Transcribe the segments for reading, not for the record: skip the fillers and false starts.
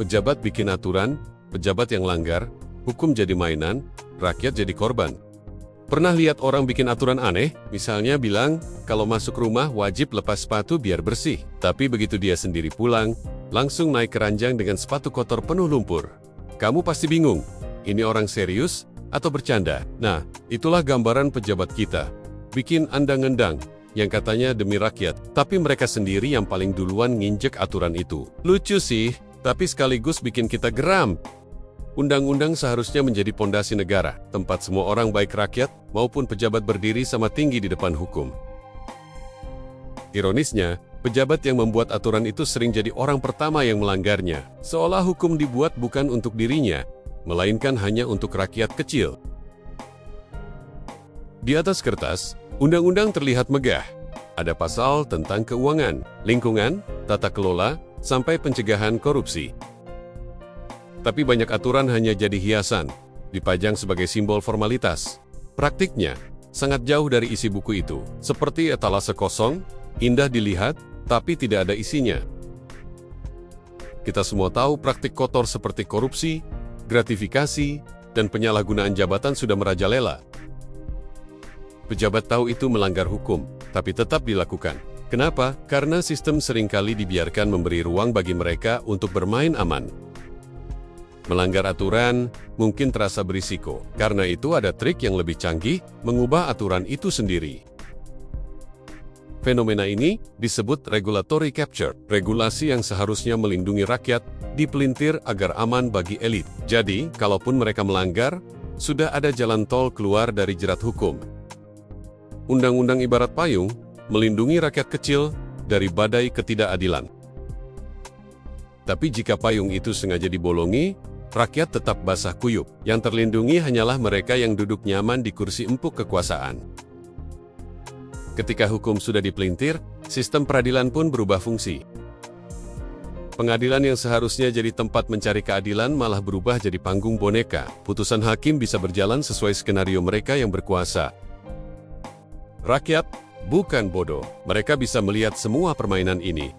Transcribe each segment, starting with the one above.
Pejabat bikin aturan, pejabat yang langgar, hukum jadi mainan, rakyat jadi korban. Pernah lihat orang bikin aturan aneh? Misalnya bilang, kalau masuk rumah wajib lepas sepatu biar bersih. Tapi begitu dia sendiri pulang, langsung naik ke ranjang dengan sepatu kotor penuh lumpur. Kamu pasti bingung, ini orang serius atau bercanda? Nah, itulah gambaran pejabat kita. Bikin andang-andang, yang katanya demi rakyat, tapi mereka sendiri yang paling duluan nginjek aturan itu. Lucu sih, tapi sekaligus bikin kita geram. Undang-undang seharusnya menjadi pondasi negara, tempat semua orang baik rakyat maupun pejabat berdiri sama tinggi di depan hukum. Ironisnya, pejabat yang membuat aturan itu sering jadi orang pertama yang melanggarnya, seolah hukum dibuat bukan untuk dirinya, melainkan hanya untuk rakyat kecil. Di atas kertas, undang-undang terlihat megah. Ada pasal tentang keuangan, lingkungan, tata kelola, sampai pencegahan korupsi. Tapi banyak aturan hanya jadi hiasan, dipajang sebagai simbol formalitas. Praktiknya, sangat jauh dari isi buku itu. Seperti etalase kosong, indah dilihat, tapi tidak ada isinya. Kita semua tahu praktik kotor seperti korupsi, gratifikasi, dan penyalahgunaan jabatan sudah merajalela. Pejabat tahu itu melanggar hukum, tapi tetap dilakukan. Kenapa? Karena sistem seringkali dibiarkan memberi ruang bagi mereka untuk bermain aman. Melanggar aturan mungkin terasa berisiko, karena itu ada trik yang lebih canggih, mengubah aturan itu sendiri. Fenomena ini disebut regulatory capture. Regulasi yang seharusnya melindungi rakyat, dipelintir agar aman bagi elit. Jadi, kalaupun mereka melanggar, sudah ada jalan tol keluar dari jerat hukum. Undang-undang ibarat payung, melindungi rakyat kecil dari badai ketidakadilan. Tapi jika payung itu sengaja dibolongi, rakyat tetap basah kuyup. Yang terlindungi hanyalah mereka yang duduk nyaman di kursi empuk kekuasaan. Ketika hukum sudah dipelintir, sistem peradilan pun berubah fungsi. Pengadilan yang seharusnya jadi tempat mencari keadilan malah berubah jadi panggung boneka. Putusan hakim bisa berjalan sesuai skenario mereka yang berkuasa. Rakyat bukan bodoh, mereka bisa melihat semua permainan ini.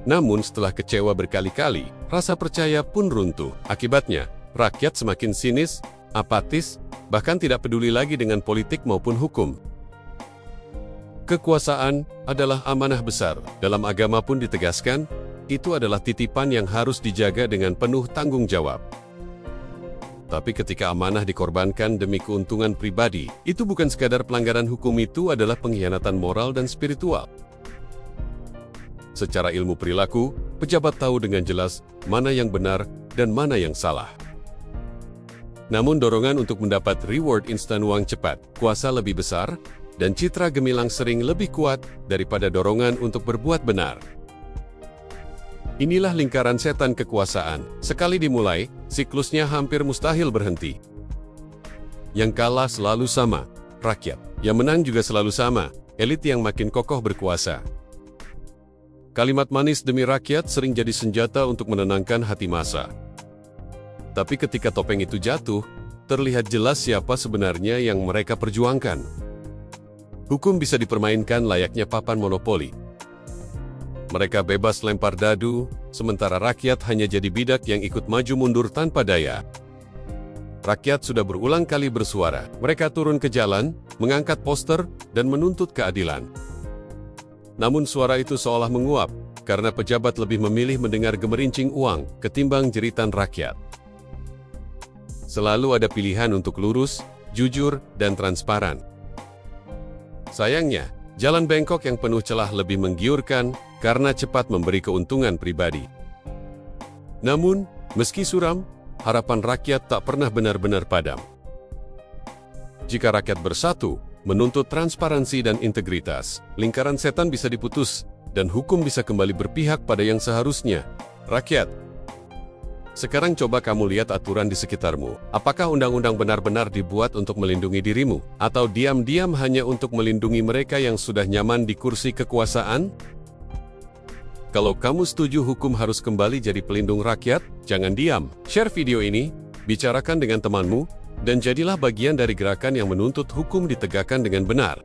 Namun setelah kecewa berkali-kali, rasa percaya pun runtuh. Akibatnya, rakyat semakin sinis, apatis, bahkan tidak peduli lagi dengan politik maupun hukum. Kekuasaan adalah amanah besar. Dalam agama pun ditegaskan, itu adalah titipan yang harus dijaga dengan penuh tanggung jawab. Tapi ketika amanah dikorbankan demi keuntungan pribadi, itu bukan sekadar pelanggaran hukum, itu adalah pengkhianatan moral dan spiritual. Secara ilmu perilaku, pejabat tahu dengan jelas mana yang benar dan mana yang salah. Namun dorongan untuk mendapat reward instan, uang cepat, kuasa lebih besar, dan citra gemilang sering lebih kuat daripada dorongan untuk berbuat benar. Inilah lingkaran setan kekuasaan. Sekali dimulai, siklusnya hampir mustahil berhenti. Yang kalah selalu sama, rakyat. Yang menang juga selalu sama, elit yang makin kokoh berkuasa. Kalimat manis demi rakyat sering jadi senjata untuk menenangkan hati massa. Tapi ketika topeng itu jatuh, terlihat jelas siapa sebenarnya yang mereka perjuangkan. Hukum bisa dipermainkan layaknya papan monopoli. Mereka bebas lempar dadu, sementara rakyat hanya jadi bidak yang ikut maju mundur tanpa daya. Rakyat sudah berulang kali bersuara. Mereka turun ke jalan, mengangkat poster, dan menuntut keadilan. Namun suara itu seolah menguap, karena pejabat lebih memilih mendengar gemerincing uang ketimbang jeritan rakyat. Selalu ada pilihan untuk lurus, jujur, dan transparan. Sayangnya, jalan bengkok yang penuh celah lebih menggiurkan karena cepat memberi keuntungan pribadi. Namun, meski suram, harapan rakyat tak pernah benar-benar padam. Jika rakyat bersatu, menuntut transparansi dan integritas, lingkaran setan bisa diputus, dan hukum bisa kembali berpihak pada yang seharusnya, rakyat. Sekarang coba kamu lihat aturan di sekitarmu. Apakah undang-undang benar-benar dibuat untuk melindungi dirimu? Atau diam-diam hanya untuk melindungi mereka yang sudah nyaman di kursi kekuasaan? Kalau kamu setuju hukum harus kembali jadi pelindung rakyat, jangan diam. Share video ini, bicarakan dengan temanmu, dan jadilah bagian dari gerakan yang menuntut hukum ditegakkan dengan benar.